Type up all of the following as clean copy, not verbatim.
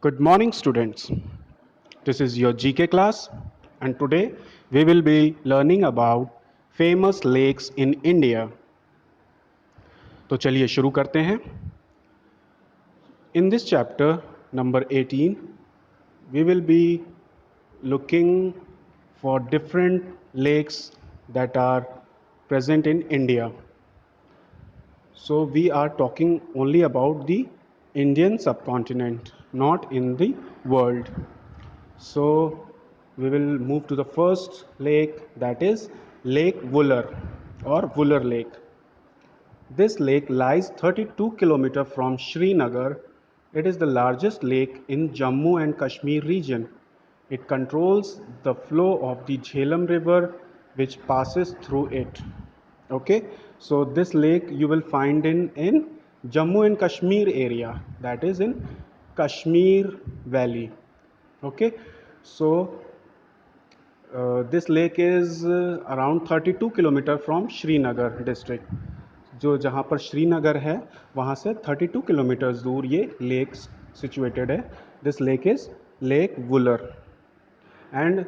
Good morning, students. This is your GK class, and today we will be learning about famous lakes in India. तो चलिए शुरू करते हैं. In this chapter number 18, we will be looking for different lakes that are present in India. So we are talking only about the Indian subcontinent, not in the world. So we will move to the first lake, that is Lake Wular or Wular Lake. This lake lies 32 km from Srinagar. It is the largest lake in Jammu and Kashmir region. It controls the flow of the Jhelum river which passes through it. Okay, so this lake you will find in Jammu and Kashmir area, that is in Kashmir Valley. Okay, so this lake is around 32 kilometre from Srinagar district. जो जहाँ पर श्रीनगर है वहाँ से 32 kilometres दूर ये lake situated है. This lake is lake Wular and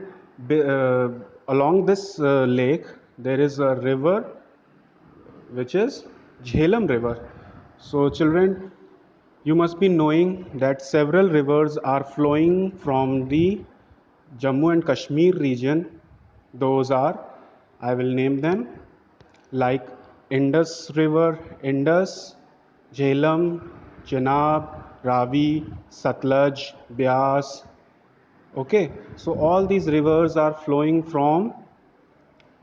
along this lake there is a river which is Jhelum river. So children, you must be knowing that several rivers are flowing from the Jammu and Kashmir region. Those are, I will name them, like Indus river, Indus, Jhelum, Chenab, Ravi, Satluj, Beas. Okay, so all these rivers are flowing from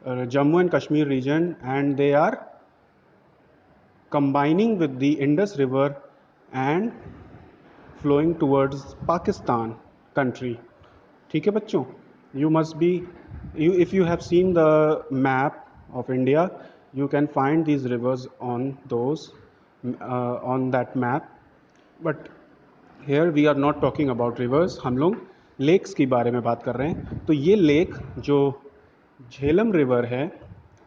Jammu and Kashmir region, and they are combining with the Indus river and flowing towards Pakistan country. ठीक है बच्चों, you must be, if you have seen the map of India, you can find these rivers on those on that map. But here we are not talking about rivers, हम लोग lakes के बारे में बात कर रहे हैं. तो ये लेक जो झेलम रिवर है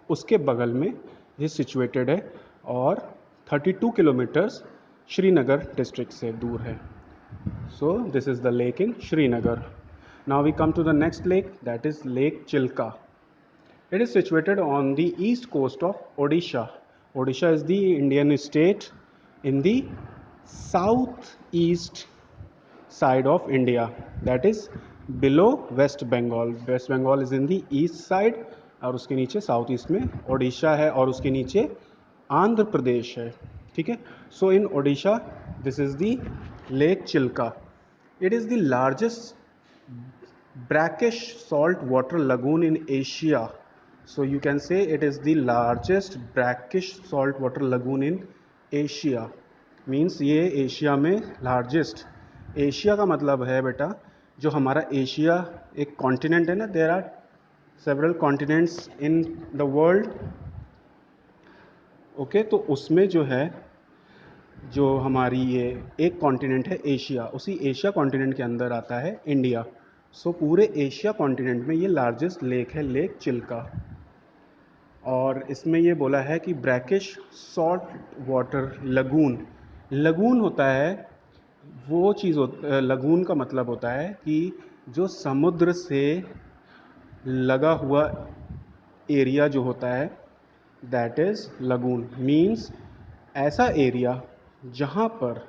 उसके बगल में ये सिचुएटेड है और 32 किलोमीटर्स श्रीनगर डिस्ट्रिक्ट से दूर है. So this is the lake in Srinagar. Now we come to the next lake, that is Lake Chilka. It is situated on the east coast of Odisha. Odisha is the Indian state in the southeast side of India, that is below West Bengal. West Bengal is in the east side और उसके नीचे south east में ओडिशा है और उसके नीचे आंध्र प्रदेश है. ठीक है. So in Odisha this is the lake Chilka. It is the largest brackish salt water lagoon in Asia. So you can say it is the largest brackish salt water lagoon in Asia. Means ये Asia में largest. Asia का मतलब है बेटा जो हमारा Asia एक continent है ना, there are several continents in the world. Okay, तो उसमें जो है जो हमारी ये एक कॉन्टिनेंट है एशिया, उसी एशिया कॉन्टिनेंट के अंदर आता है इंडिया. सो पूरे एशिया कॉन्टिनेंट में ये लार्जेस्ट लेक है, लेक चिल्का. और इसमें ये बोला है कि brackish salt water lagoon. Lagoon होता है वो चीज़, लगून का मतलब होता है कि जो समुद्र से लगा हुआ एरिया जो होता है, दैट इज़ लगून. मीन्स ऐसा एरिया जहाँ पर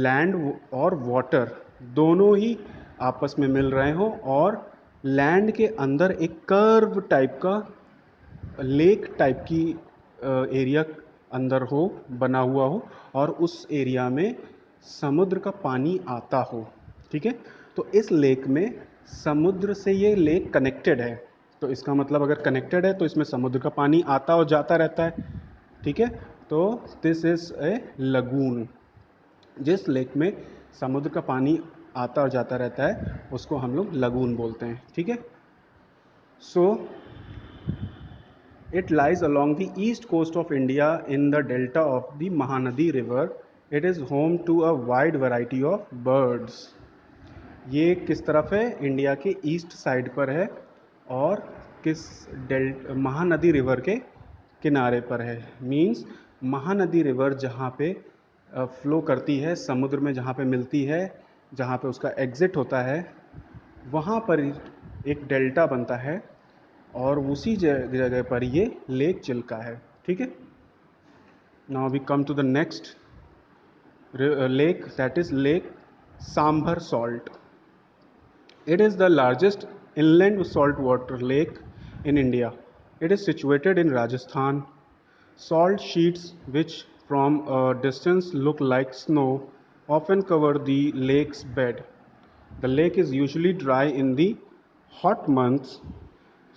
लैंड और वाटर दोनों ही आपस में मिल रहे हों और लैंड के अंदर एक कर्व टाइप का लेक टाइप की एरिया अंदर हो, बना हुआ हो और उस एरिया में समुद्र का पानी आता हो. ठीक है. तो इस लेक में समुद्र से ये लेक कनेक्टेड है. तो इसका मतलब अगर कनेक्टेड है तो इसमें समुद्र का पानी आता और जाता रहता है. ठीक है. तो दिस इज़ ए लगून. जिस लेक में समुद्र का पानी आता और जाता रहता है उसको हम लोग लगून बोलते हैं. ठीक है. So it lies along the east coast of India in the delta of the Mahanadi river. It is home to a wide variety of birds. ये किस तरफ है? इंडिया के ईस्ट साइड पर है और किस महानदी रिवर के किनारे पर है. मीन्स महानदी रिवर जहाँ पे फ्लो करती है समुद्र में, जहाँ पे मिलती है, जहाँ पे उसका एग्ज़िट होता है, वहाँ पर एक डेल्टा बनता है और उसी जगह पर ये लेक चिल्का है। ठीक है। Now we come to the next lake, that is Lake Sambhar Salt. It is the largest inland saltwater lake in India. It is situated in Rajasthan. Salt sheets, which from a distance look like snow, often cover the lake's bed. The lake is usually dry in the hot months.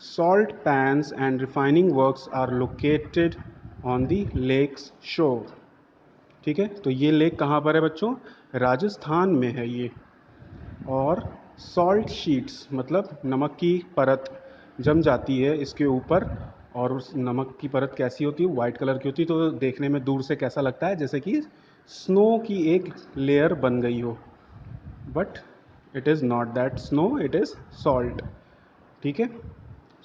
Salt pans and refining works are located on the lake's shore. ठीक है, तो ये lake कहाँ पर है बच्चों? राजस्थान में है ये। और सॉल्ट शीट्स मतलब नमक की परत जम जाती है इसके ऊपर, और उस नमक की परत कैसी होती है? वाइट कलर की होती है। तो देखने में दूर से कैसा लगता है? जैसे कि स्नो की एक लेयर बन गई हो, but it is not that snow, it is salt. ठीक है,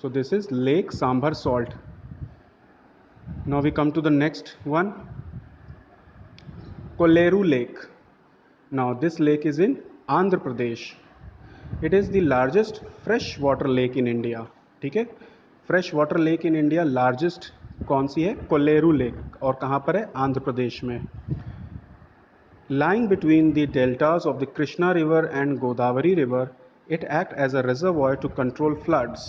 so this is lake Sambhar salt. Now we come to the next one, Kolleru lake. Now this lake is in Andhra Pradesh. It is the largest freshwater lake in India. ठीक है, fresh water lake in India largest कौन सी है? Kolleru lake. और कहाँ पर है? आंध्र प्रदेश में। Lying between the deltas of the Krishna River and Godavari River, it acts as a reservoir to control floods.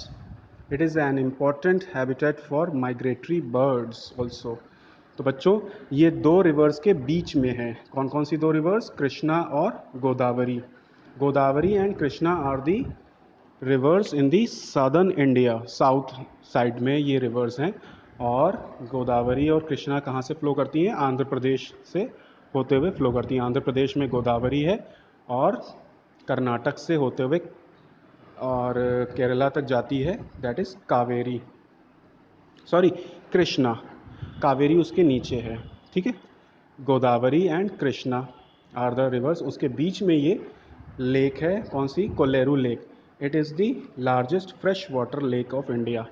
It is an important habitat for migratory birds also. तो बच्चों ये दो रिवर्स के बीच में है। कौन कौन सी दो रिवर्स? कृष्णा और Godavari. Godavari and Krishna are the rivers in the southern India, south side में ये रिवर्स हैं। और गोदावरी और कृष्णा कहाँ से फ्लो करती हैं? आंध्र प्रदेश से होते हुए फ्लो करती हैं। आंध्र प्रदेश में गोदावरी है और कर्नाटक से होते हुए और केरला तक जाती है, that is Kaveri, sorry Krishna. Kaveri उसके नीचे है। ठीक है, Godavari and Krishna are the rivers. उसके बीच में ये लेक है, कौन सी? Kolleru lake. It is the largest fresh water lake of India.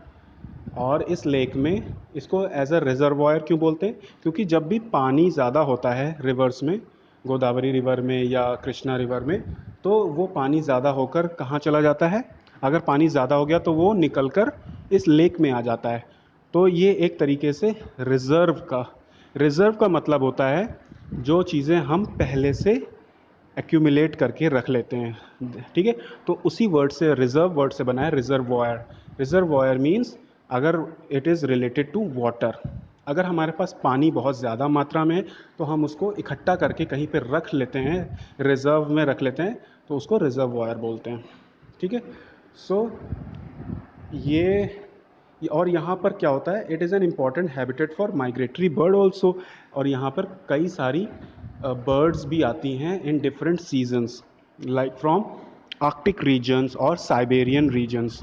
और इस लेक में इसको एज अ रिजर्वायर क्यों बोलते हैं? क्योंकि जब भी पानी ज़्यादा होता है रिवर्स में, गोदावरी रिवर में या कृष्णा रिवर में, तो वो पानी ज़्यादा होकर कहाँ चला जाता है? अगर पानी ज़्यादा हो गया तो वो निकल कर इस लेक में आ जाता है। तो ये एक तरीके से रिज़र्व का मतलब होता है जो चीज़ें हम पहले से एक्यूमुलेट करके रख लेते हैं। ठीक है, तो उसी वर्ड से, रिजर्व वर्ड से बना है रिजर्वॉयर। रिजर्वॉयर मीन्स अगर it is related to water, अगर हमारे पास पानी बहुत ज़्यादा मात्रा में है तो हम उसको इकट्ठा करके कहीं पर रख लेते हैं, रिजर्व में रख लेते हैं, तो उसको रिजर्वॉयर बोलते हैं। ठीक है, सो ये और यहाँ पर क्या होता है? It is an important habitat for migratory bird also. और यहाँ पर कई सारी बर्ड्स भी आती हैं in different seasons, like from Arctic regions और साइबेरियन रीजन्स।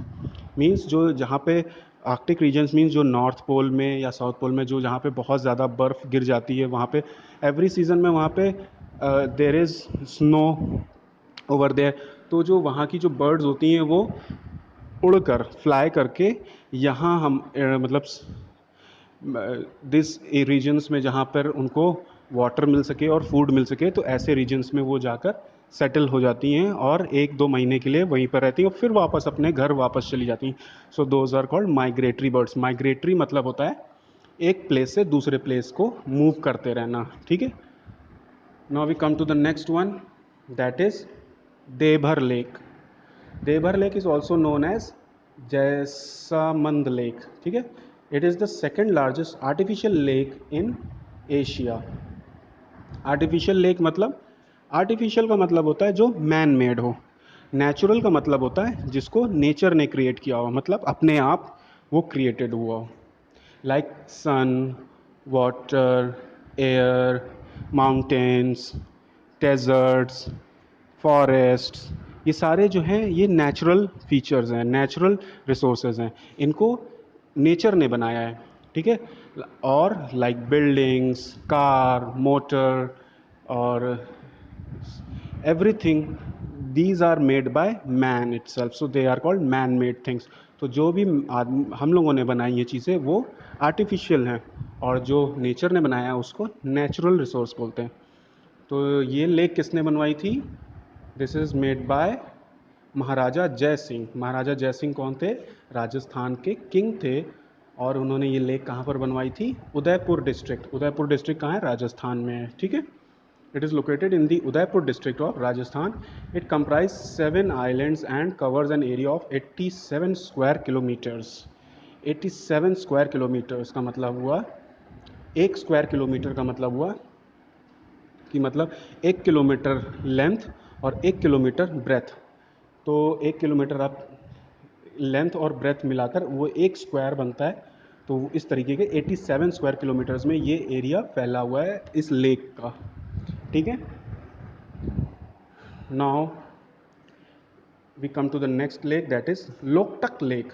मीन्स जो जहाँ पे आर्कटिक रीजन्स मीन्स जो नॉर्थ पोल में या साउथ पोल में जो जहाँ पे बहुत ज़्यादा बर्फ़ गिर जाती है, वहाँ पे एवरी सीज़न में वहाँ पे there is snow over there. तो जो वहाँ की जो बर्ड्स होती हैं वो उड़कर फ्लाई करके यहाँ हम मतलब दिस रीजन्स में जहाँ पर उनको वाटर मिल सके और फूड मिल सके, तो ऐसे रीजन्स में वो जाकर सेटल हो जाती हैं और 1-2 महीने के लिए वहीं पर रहती हैं और फिर वापस अपने घर वापस चली जाती हैं। So those are called migratory birds. Migratory मतलब होता है एक प्लेस से दूसरे प्लेस को मूव करते रहना। ठीक है, now we come to the next one, that is Dhebar lake. Dhebar lake is also known as Jaisamand lake. ठीक है, it is the second largest artificial lake in Asia. Artificial lake मतलब, आर्टिफिशियल का मतलब होता है जो मैन मेड हो, नेचुरल का मतलब होता है जिसको नेचर ने क्रिएट किया हो, मतलब अपने आप वो क्रिएटेड हुआ हो। Like sun, water, air, mountains, deserts, forests, ये सारे जो हैं ये नेचुरल फीचर्स हैं, नेचुरल रिसोर्सेज हैं, इनको नेचर ने बनाया है। ठीक है, और लाइक बिल्डिंग्स, कार, मोटर और everything, these are made by man itself, so they are called man made things. तो जो भी हम लोगों ने बनाई ये चीज़ें वो आर्टिफिशियल हैं, और जो नेचर ने बनाया है उसको नेचुरल रिसोर्स बोलते हैं। तो ये लेक किसने बनवाई थी? दिस इज़ मेड बाय महाराजा जय सिंह। महाराजा जय सिंह कौन थे? राजस्थान के किंग थे। और उन्होंने ये लेक कहाँ पर बनवाई थी? उदयपुर डिस्ट्रिक्ट। उदयपुर डिस्ट्रिक्ट कहाँ है? राजस्थान में है, ठीक है। It is located in the Udaipur district of Rajasthan. It comprise 7 islands and covers an area of 87 square kilometres. 87 square kilometres का मतलब हुआ, 1 स्क्वायर किलोमीटर का मतलब हुआ कि मतलब 1 किलोमीटर लेंथ और 1 किलोमीटर ब्रेथ। तो 1 किलोमीटर आप लेंथ और ब्रेथ मिलाकर वो 1 स्क्वायर बनता है। तो इस तरीके के 87 स्क्वायर किलोमीटर्स में ये एरिया फैला हुआ है इस लेक का, ठीक है। Now we come to the next lake, that is Loktak lake.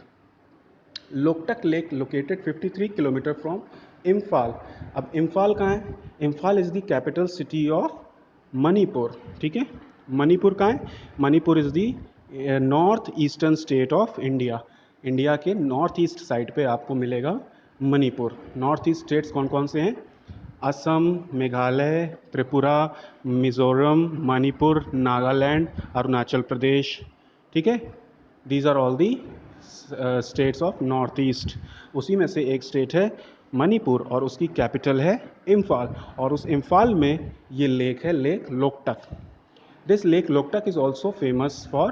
Loktak lake located 53 kilometre from Imphal. अब इम्फाल कहाँ है? Imphal is the capital city of Manipur, ठीक है। मणिपुर कहाँ है? Manipur is the north eastern state of India. India के नॉर्थ ईस्ट साइड पे आपको मिलेगा मणिपुर। नॉर्थ ईस्ट स्टेट्स कौन कौन से हैं? असम, मेघालय, त्रिपुरा, मिज़ोरम, मणिपुर, नागालैंड, अरुणाचल प्रदेश, ठीक है। These are all the states of north east. उसी में से एक स्टेट है मणिपुर और उसकी कैपिटल है इम्फाल। और उस इम्फाल में ये लेक है, lake Loktak. This lake Loktak is also famous for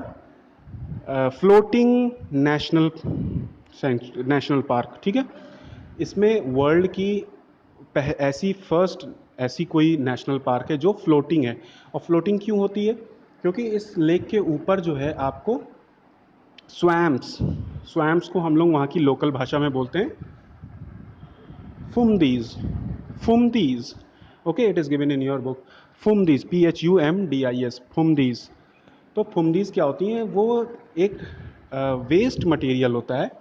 floating national park, ठीक है। इसमें वर्ल्ड की ऐसी कोई नेशनल पार्क है जो फ्लोटिंग है। और फ्लोटिंग क्यों होती है? क्योंकि इस लेक के ऊपर जो है आपको स्वैम्प्स को हम लोग वहाँ की लोकल भाषा में बोलते हैं phumdis. Phumdis, okay, it is given in your book. Phumdis, PHUMDIS, phumdis. तो फुमदीज क्या होती हैं? वो एक वेस्ट मटेरियल होता है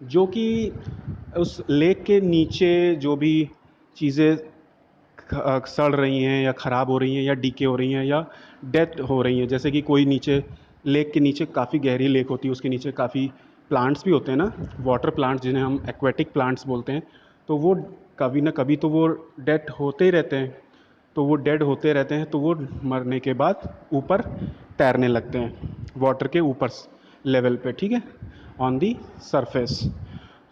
जो कि उस लेक के नीचे जो भी चीज़ें सड़ रही हैं या ख़राब हो रही हैं या डीके हो रही हैं या डेथ हो रही हैं, जैसे कि कोई नीचे लेक के नीचे काफ़ी गहरी लेक होती है, उसके नीचे काफ़ी प्लांट्स भी होते हैं ना, वाटर प्लांट्स जिन्हें हम एक्वेटिक प्लांट्स बोलते हैं। तो वो कभी ना कभी तो वो डेड होते ही रहते हैं। तो वो डेड होते रहते हैं तो वो मरने के बाद ऊपर तैरने लगते हैं वाटर के ऊपर लेवल पे, ठीक है, ऑन दी सरफेस।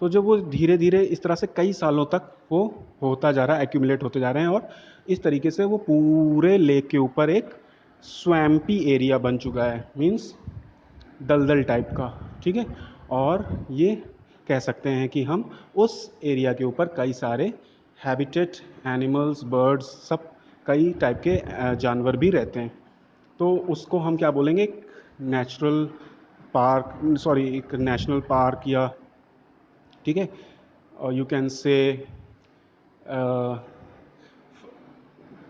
तो जब वो धीरे धीरे इस तरह से कई सालों तक वो होता जा रहा है, एक्यूमुलेट होते जा रहे हैं, और इस तरीके से वो पूरे लेक के ऊपर एक स्वैम्पी एरिया बन चुका है, मीन्स दलदल टाइप का, ठीक है। और ये कह सकते हैं कि हम उस एरिया के ऊपर कई सारे हैबिटेट एनिमल्स, बर्ड्स, सब कई टाइप के जानवर भी रहते हैं। तो उसको हम क्या बोलेंगे? नेचुरल पार्क, सॉरी, एक नेशनल पार्क, या ठीक है, you can say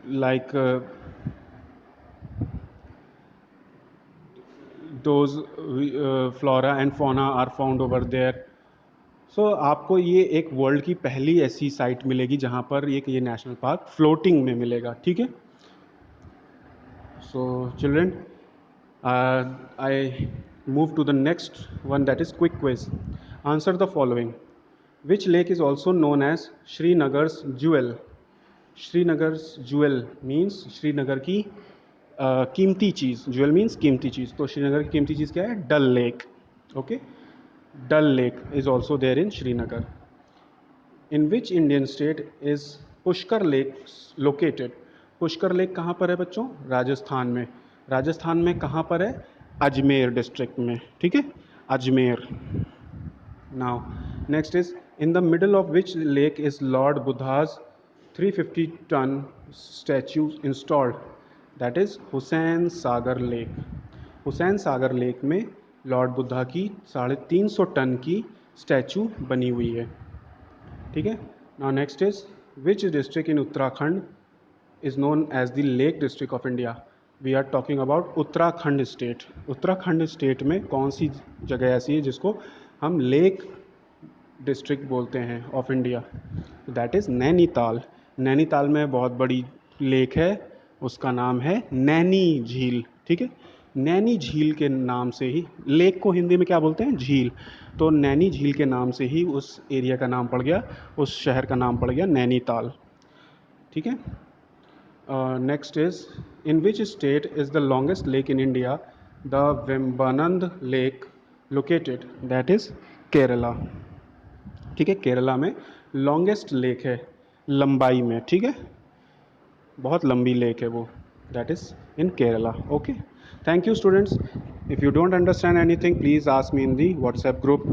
like those flora and fauna are found over there. सो आपको ये एक वर्ल्ड की पहली ऐसी साइट मिलेगी जहाँ पर एक ये नेशनल पार्क फ्लोटिंग में मिलेगा, ठीक है। So children, I move to the next one, that is quick quiz. Answer the following. Which lake is also known as Srinagar's jewel? Srinagar's jewel means Srinagar की कीमती चीज़। ज्वेल मीन्स कीमती चीज़। तो श्रीनगर की कीमती चीज़ क्या है? Dal lake, okay. Dal lake is also there in Srinagar. In which Indian state is Pushkar lake located? Pushkar lake कहाँ पर है बच्चों? राजस्थान में। राजस्थान में कहाँ पर है? अजमेर डिस्ट्रिक्ट में, ठीक है, Ajmer. Now next is, in the middle of which lake is Lord Buddha's 350 ton statue installed? That is Hussain Sagar lake. Hussain Sagar lake में लॉर्ड बुद्धा की 350 टन की स्टैचू बनी हुई है, ठीक है। Now next is, which district in Uttarakhand is known as the lake district of India? We are talking about Uttarakhand state. Uttarakhand state में कौन सी जगह ऐसी है जिसको हम लेक डिस्ट्रिक्ट बोलते हैं of India? That is Nainital. Nainital में बहुत बड़ी लेक है, उसका नाम है नैनी झील, ठीक है। नैनी झील के नाम से ही लेक को हिंदी में क्या बोलते हैं? झील। तो नैनी झील के नाम से ही उस एरिया का नाम पड़ गया, उस शहर का नाम पड़ गया नैनीताल, ठीक है। Next is, in which state is the longest lake in India? The Vembanand Lake located. That is Kerala. ठीक है, केरला में लॉन्गेस्ट लेक है लंबाई में, ठीक है, बहुत लंबी लेक है वो, that is in Kerala. Okay, thank you students. If you don't understand anything please ask me in the WhatsApp group.